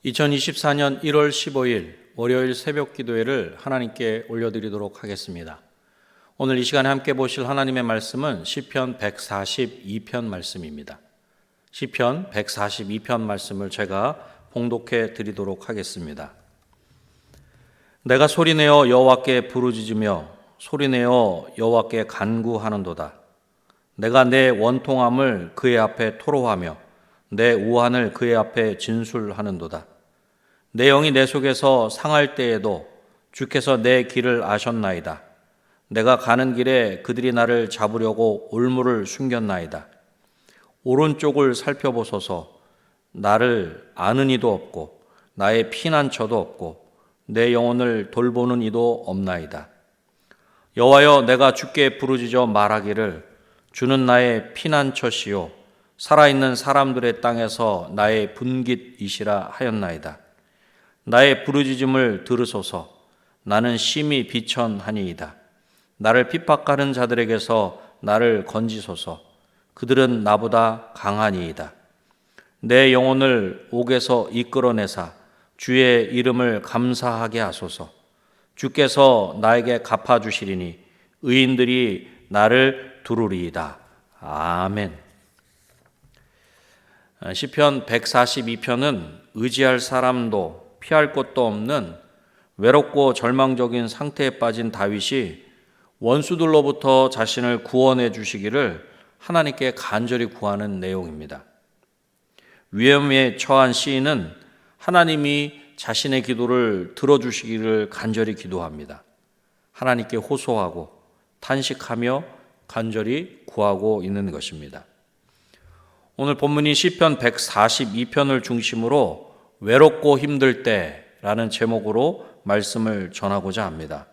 2024년 1월 15일 월요일 새벽 기도회를 하나님께 올려드리도록 하겠습니다. 오늘 이 시간에 함께 보실 하나님의 말씀은 시편 142편 말씀입니다. 시편 142편 말씀을 제가 봉독해 드리도록 하겠습니다. 내가 소리내어 여호와께 부르짖으며 소리내어 여호와께 간구하는도다. 내가 내 원통함을 그의 앞에 토로하며 내 우환을 그의 앞에 진술하는도다. 내 영이 내 속에서 상할 때에도 주께서 내 길을 아셨나이다. 내가 가는 길에 그들이 나를 잡으려고 올무를 숨겼나이다. 오른쪽을 살펴보소서. 나를 아는 이도 없고 나의 피난처도 없고 내 영혼을 돌보는 이도 없나이다. 여호와여, 내가 주께 부르짖어 말하기를 주는 나의 피난처시요 살아있는 사람들의 땅에서 나의 분깃이시라 하였나이다. 나의 부르짖음을 들으소서. 나는 심히 비천하니이다. 나를 핍박하는 자들에게서 나를 건지소서. 그들은 나보다 강하니이다. 내 영혼을 옥에서 이끌어내사 주의 이름을 감사하게 하소서. 주께서 나에게 갚아주시리니 의인들이 나를 두루리이다. 아멘. 시편 142편은 의지할 사람도 피할 곳도 없는 외롭고 절망적인 상태에 빠진 다윗이 원수들로부터 자신을 구원해 주시기를 하나님께 간절히 구하는 내용입니다. 위험에 처한 시인은 하나님이 자신의 기도를 들어주시기를 간절히 기도합니다. 하나님께 호소하고 탄식하며 간절히 구하고 있는 것입니다. 오늘 본문이 시편 142편을 중심으로 외롭고 힘들 때라는 제목으로 말씀을 전하고자 합니다.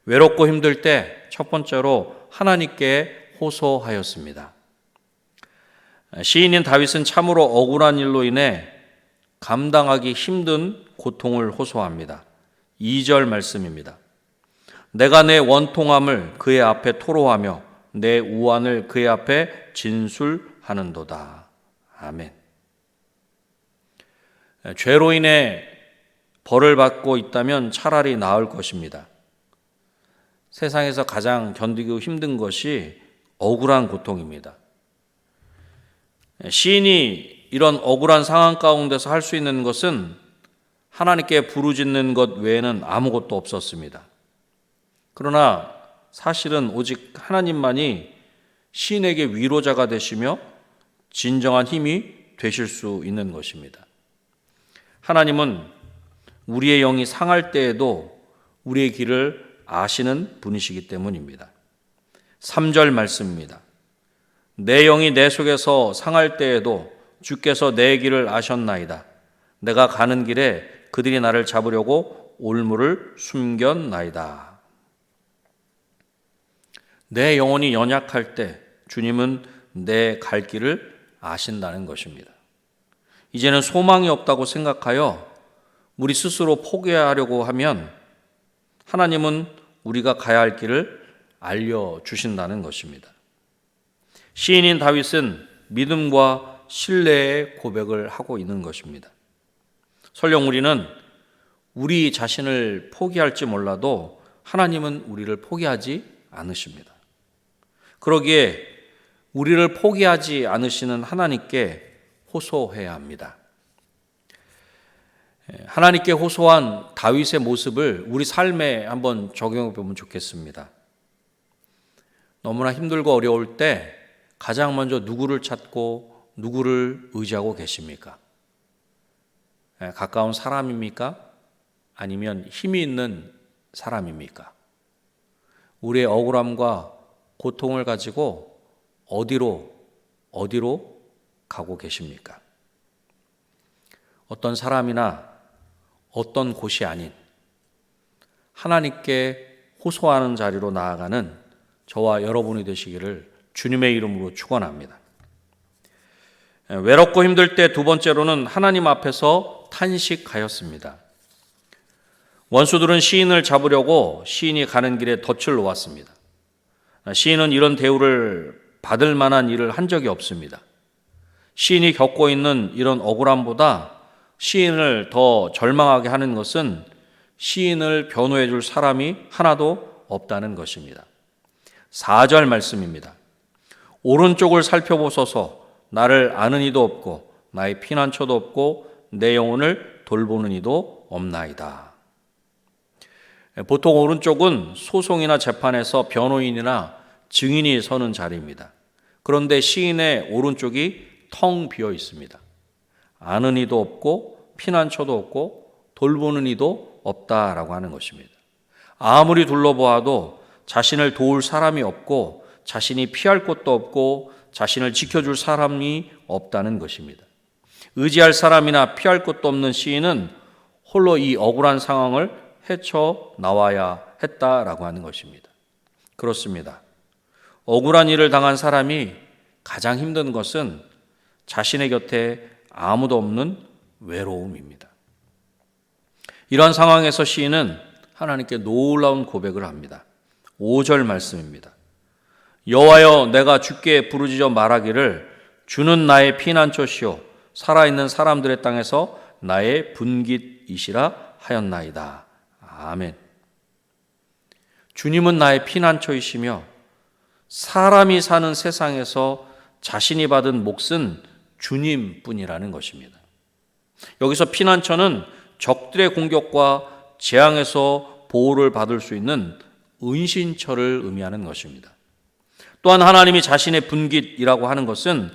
외롭고 힘들 때 첫 번째로 하나님께 호소하였습니다. 시인인 다윗은 참으로 억울한 일로 인해 감당하기 힘든 고통을 호소합니다. 2절 말씀입니다. 내가 내 원통함을 그의 앞에 토로하며 내 우환을 그의 앞에 진술하는도다. 아멘. 죄로 인해 벌을 받고 있다면 차라리 나을 것입니다. 세상에서 가장 견디기 힘든 것이 억울한 고통입니다. 시인이 이런 억울한 상황 가운데서 할 수 있는 것은 하나님께 부르짖는 것 외에는 아무것도 없었습니다. 그러나 사실은 오직 하나님만이 시인에게 위로자가 되시며 진정한 힘이 되실 수 있는 것입니다. 하나님은 우리의 영이 상할 때에도 우리의 길을 아시는 분이시기 때문입니다. 3절 말씀입니다. 내 영이 내 속에서 상할 때에도 주께서 내 길을 아셨나이다. 내가 가는 길에 그들이 나를 잡으려고 올무를 숨겼나이다. 내 영혼이 연약할 때 주님은 내 갈 길을 아신다는 것입니다. 이제는 소망이 없다고 생각하여 우리 스스로 포기하려고 하면 하나님은 우리가 가야 할 길을 알려주신다는 것입니다. 시인인 다윗은 믿음과 신뢰의 고백을 하고 있는 것입니다. 설령 우리는 우리 자신을 포기할지 몰라도 하나님은 우리를 포기하지 않으십니다. 그러기에 우리를 포기하지 않으시는 하나님께 호소해야 합니다. 하나님께 호소한 다윗의 모습을 우리 삶에 한번 적용해 보면 좋겠습니다. 너무나 힘들고 어려울 때 가장 먼저 누구를 찾고 누구를 의지하고 계십니까? 가까운 사람입니까? 아니면 힘이 있는 사람입니까? 우리의 억울함과 고통을 가지고 어디로 가고 계십니까? 어떤 사람이나 어떤 곳이 아닌 하나님께 호소하는 자리로 나아가는 저와 여러분이 되시기를 주님의 이름으로 축원합니다. 외롭고 힘들 때 두 번째로는 하나님 앞에서 탄식하였습니다. 원수들은 시인을 잡으려고 시인이 가는 길에 덫을 놓았습니다. 시인은 이런 대우를 받을 만한 일을 한 적이 없습니다. 시인이 겪고 있는 이런 억울함보다 시인을 더 절망하게 하는 것은 시인을 변호해 줄 사람이 하나도 없다는 것입니다. 4절 말씀입니다. 오른쪽을 살펴보소서. 나를 아는 이도 없고 나의 피난처도 없고 내 영혼을 돌보는 이도 없나이다. 보통 오른쪽은 소송이나 재판에서 변호인이나 증인이 서는 자리입니다. 그런데 시인의 오른쪽이 텅 비어 있습니다. 아는 이도 없고 피난처도 없고 돌보는 이도 없다라고 하는 것입니다. 아무리 둘러보아도 자신을 도울 사람이 없고 자신이 피할 곳도 없고 자신을 지켜줄 사람이 없다는 것입니다. 의지할 사람이나 피할 곳도 없는 시인은 홀로 이 억울한 상황을 헤쳐나와야 했다라고 하는 것입니다. 그렇습니다. 억울한 일을 당한 사람이 가장 힘든 것은 자신의 곁에 아무도 없는 외로움입니다. 이러한 상황에서 시인은 하나님께 놀라운 고백을 합니다. 5절 말씀입니다. 여호와여, 내가 주께 부르짖어 말하기를 주는 나의 피난처시오 살아있는 사람들의 땅에서 나의 분깃이시라 하였나이다. 아멘. 주님은 나의 피난처이시며 사람이 사는 세상에서 자신이 받은 몫은 주님뿐이라는 것입니다. 여기서 피난처는 적들의 공격과 재앙에서 보호를 받을 수 있는 은신처를 의미하는 것입니다. 또한 하나님이 자신의 분깃이라고 하는 것은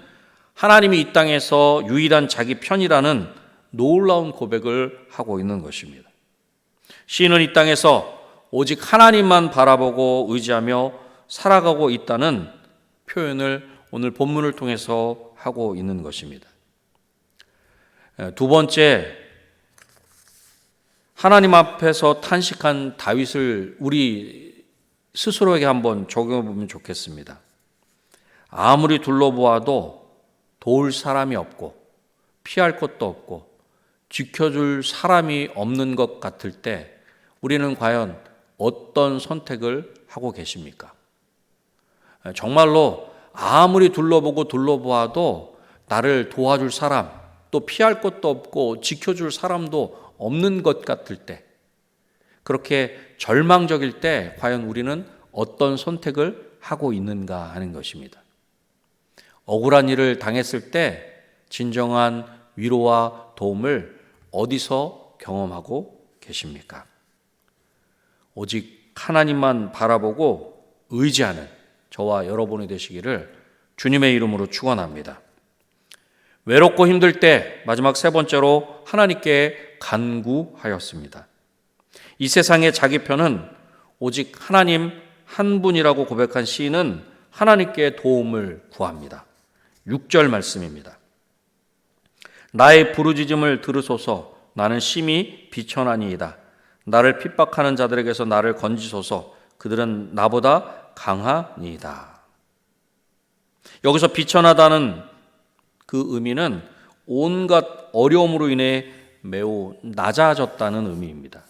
하나님이 이 땅에서 유일한 자기 편이라는 놀라운 고백을 하고 있는 것입니다. 시인은 이 땅에서 오직 하나님만 바라보고 의지하며 살아가고 있다는 표현을 오늘 본문을 통해서 하고 있는 것입니다. 두 번째, 하나님 앞에서 탄식한 다윗을 우리 스스로에게 한번 적용해 보면 좋겠습니다. 아무리 둘러보아도 도울 사람이 없고 피할 곳도 없고 지켜줄 사람이 없는 것 같을 때 우리는 과연 어떤 선택을 하고 계십니까? 정말로 아무리 둘러보아도 나를 도와줄 사람, 또 피할 곳도 없고 지켜줄 사람도 없는 것 같을 때, 그렇게 절망적일 때 과연 우리는 어떤 선택을 하고 있는가 하는 것입니다. 억울한 일을 당했을 때 진정한 위로와 도움을 어디서 경험하고 계십니까? 오직 하나님만 바라보고 의지하는 저와 여러분이 되시기를 주님의 이름으로 축원합니다. 외롭고 힘들 때 마지막 세 번째로 하나님께 간구하였습니다. 이 세상의 자기 편은 오직 하나님 한 분이라고 고백한 시인은 하나님께 도움을 구합니다. 6절 말씀입니다. 나의 부르짖음을 들으소서. 나는 심히 비천하니이다. 나를 핍박하는 자들에게서 나를 건지소서. 그들은 나보다 강하니이다. 여기서 비천하다는 그 의미는 온갖 어려움으로 인해 매우 낮아졌다는 의미입니다.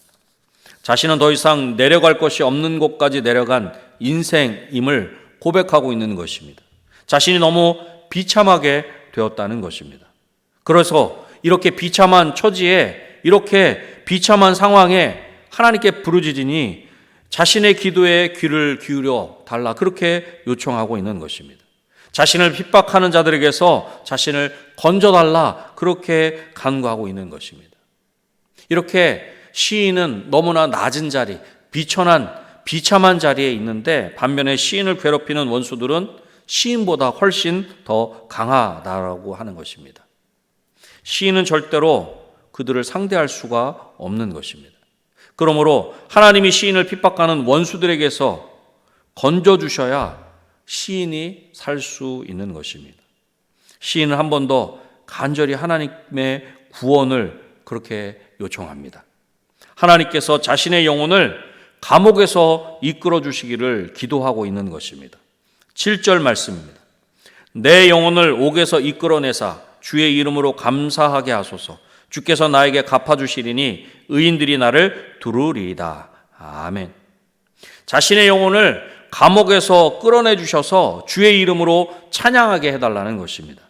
자신은 더 이상 내려갈 것이 없는 곳까지 내려간 인생임을 고백하고 있는 것입니다. 자신이 너무 비참하게 되었다는 것입니다. 그래서 이렇게 비참한 처지에, 이렇게 비참한 상황에 하나님께 부르짖으니 자신의 기도에 귀를 기울여 달라, 그렇게 요청하고 있는 것입니다. 자신을 핍박하는 자들에게서 자신을 건져달라, 그렇게 간구하고 있는 것입니다. 이렇게 시인은 너무나 낮은 자리, 비참한 자리에 있는데, 반면에 시인을 괴롭히는 원수들은 시인보다 훨씬 더 강하다라고 하는 것입니다. 시인은 절대로 그들을 상대할 수가 없는 것입니다. 그러므로 하나님이 시인을 핍박하는 원수들에게서 건져주셔야 시인이 살 수 있는 것입니다. 시인은 한 번 더 간절히 하나님의 구원을 그렇게 요청합니다. 하나님께서 자신의 영혼을 감옥에서 이끌어 주시기를 기도하고 있는 것입니다. 7절 말씀입니다. 내 영혼을 옥에서 이끌어내사 주의 이름으로 감사하게 하소서. 주께서 나에게 갚아주시리니 의인들이 나를 두루리이다. 아멘. 자신의 영혼을 감옥에서 끌어내 주셔서 주의 이름으로 찬양하게 해달라는 것입니다.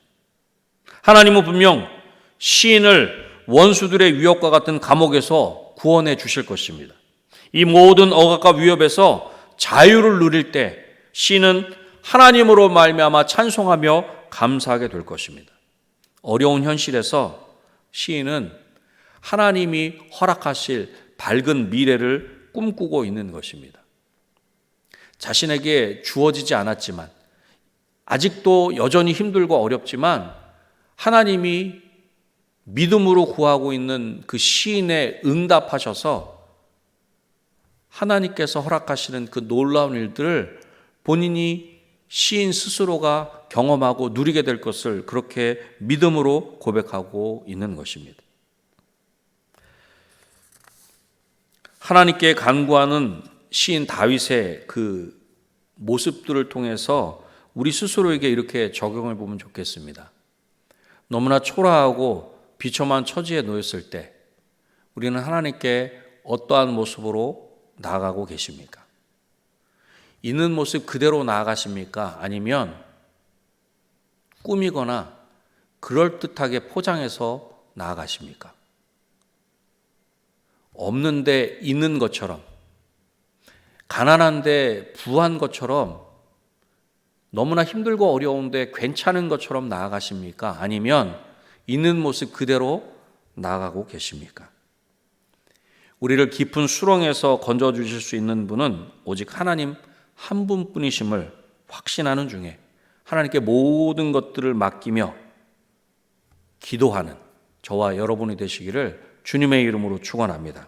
하나님은 분명 시인을 원수들의 위협과 같은 감옥에서 구원해 주실 것입니다. 이 모든 억압과 위협에서 자유를 누릴 때 시인은 하나님으로 말미암아 찬송하며 감사하게 될 것입니다. 어려운 현실에서 시인은 하나님이 허락하실 밝은 미래를 꿈꾸고 있는 것입니다. 자신에게 주어지지 않았지만, 아직도 여전히 힘들고 어렵지만 하나님이 믿음으로 구하고 있는 그 시인에 응답하셔서 하나님께서 허락하시는 그 놀라운 일들을 본인이 시인 스스로가 경험하고 누리게 될 것을 그렇게 믿음으로 고백하고 있는 것입니다. 하나님께 간구하는 시인 다윗의 그 모습들을 통해서 우리 스스로에게 이렇게 적용해 보면 좋겠습니다. 너무나 초라하고 비참한 처지에 놓였을 때 우리는 하나님께 어떠한 모습으로 나아가고 계십니까? 있는 모습 그대로 나아가십니까? 아니면 꾸미거나 그럴듯하게 포장해서 나아가십니까? 없는데 있는 것처럼, 가난한데 부한 것처럼, 너무나 힘들고 어려운데 괜찮은 것처럼 나아가십니까? 아니면 있는 모습 그대로 나아가고 계십니까? 우리를 깊은 수렁에서 건져주실 수 있는 분은 오직 하나님 한 분뿐이심을 확신하는 중에 하나님께 모든 것들을 맡기며 기도하는 저와 여러분이 되시기를 주님의 이름으로 축원합니다.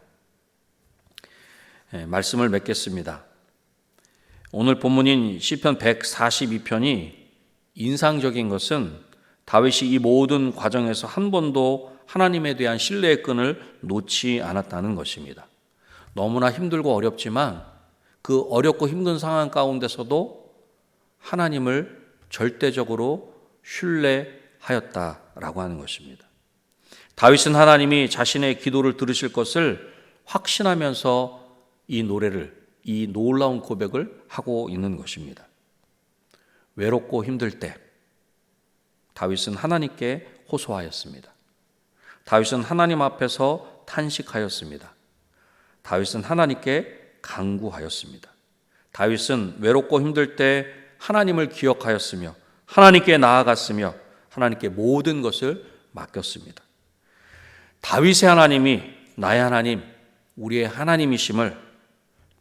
말씀을 맺겠습니다. 오늘 본문인 시편 142편이 인상적인 것은 다윗이 이 모든 과정에서 한 번도 하나님에 대한 신뢰의 끈을 놓지 않았다는 것입니다. 너무나 힘들고 어렵지만 그 어렵고 힘든 상황 가운데서도 하나님을 절대적으로 신뢰하였다라고 하는 것입니다. 다윗은 하나님이 자신의 기도를 들으실 것을 확신하면서 이 노래를, 이 놀라운 고백을 하고 있는 것입니다. 외롭고 힘들 때 다윗은 하나님께 호소하였습니다. 다윗은 하나님 앞에서 탄식하였습니다. 다윗은 하나님께 간구하였습니다. 다윗은 외롭고 힘들 때 하나님을 기억하였으며 하나님께 나아갔으며 하나님께 모든 것을 맡겼습니다. 다윗의 하나님이 나의 하나님, 우리의 하나님이심을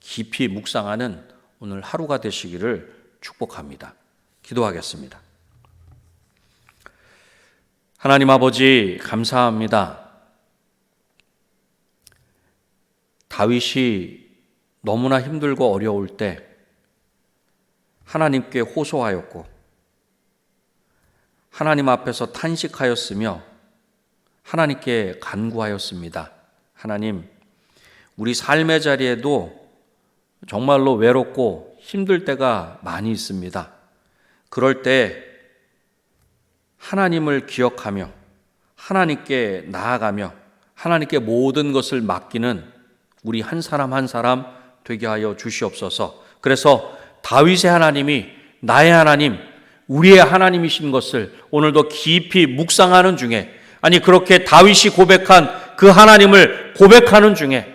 깊이 묵상하는 오늘 하루가 되시기를 축복합니다. 기도하겠습니다. 하나님 아버지, 감사합니다. 다윗이 너무나 힘들고 어려울 때 하나님께 호소하였고 하나님 앞에서 탄식하였으며 하나님께 간구하였습니다. 하나님, 우리 삶의 자리에도 정말로 외롭고 힘들 때가 많이 있습니다. 그럴 때 하나님을 기억하며 하나님께 나아가며 하나님께 모든 것을 맡기는 우리 한 사람 한 사람 되게 하여 주시옵소서. 그래서 다윗의 하나님이 나의 하나님, 우리의 하나님이신 것을 오늘도 깊이 묵상하는 중에, 아니 그렇게 다윗이 고백한 그 하나님을 고백하는 중에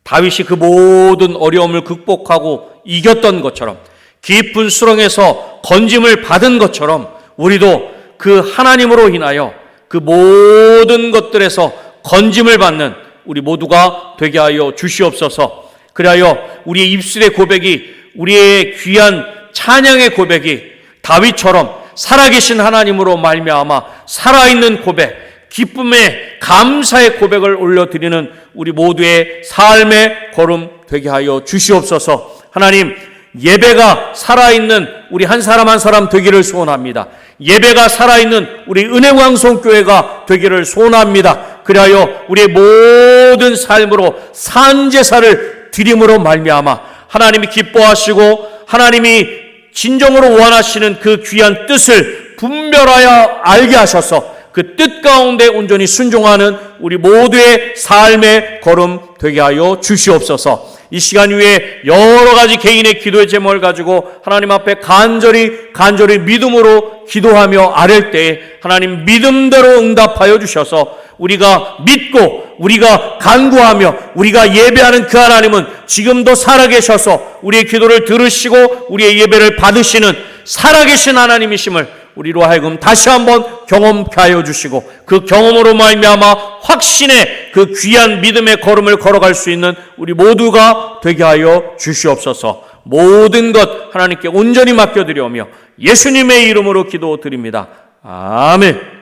다윗이 그 모든 어려움을 극복하고 이겼던 것처럼, 깊은 수렁에서 건짐을 받은 것처럼 우리도 그 하나님으로 인하여 그 모든 것들에서 건짐을 받는 우리 모두가 되게 하여 주시옵소서. 그리하여 우리의 입술의 고백이, 우리의 귀한 찬양의 고백이 다윗처럼 살아계신 하나님으로 말미암아 살아있는 고백, 기쁨의 감사의 고백을 올려드리는 우리 모두의 삶의 걸음 되게 하여 주시옵소서. 하나님, 예배가 살아있는 우리 한 사람 한 사람 되기를 소원합니다. 예배가 살아있는 우리 은혜광송교회가 되기를 소원합니다. 그리하여 우리의 모든 삶으로 산제사를 드림으로 말미암아 하나님이 기뻐하시고 하나님이 진정으로 원하시는 그 귀한 뜻을 분별하여 알게 하셔서 그 뜻 가운데 온전히 순종하는 우리 모두의 삶의 걸음 되게 하여 주시옵소서. 이 시간 위에 여러 가지 개인의 기도의 제목을 가지고 하나님 앞에 간절히 믿음으로 기도하며 아랠 때 하나님 믿음대로 응답하여 주셔서 우리가 믿고 우리가 간구하며 우리가 예배하는 그 하나님은 지금도 살아계셔서 우리의 기도를 들으시고 우리의 예배를 받으시는 살아계신 하나님이심을 우리로 하여금 다시 한번 경험케 하여 주시고 그 경험으로 말미암아 확신의 그 귀한 믿음의 걸음을 걸어갈 수 있는 우리 모두가 되게 하여 주시옵소서. 모든 것 하나님께 온전히 맡겨드리오며 예수님의 이름으로 기도드립니다. 아멘.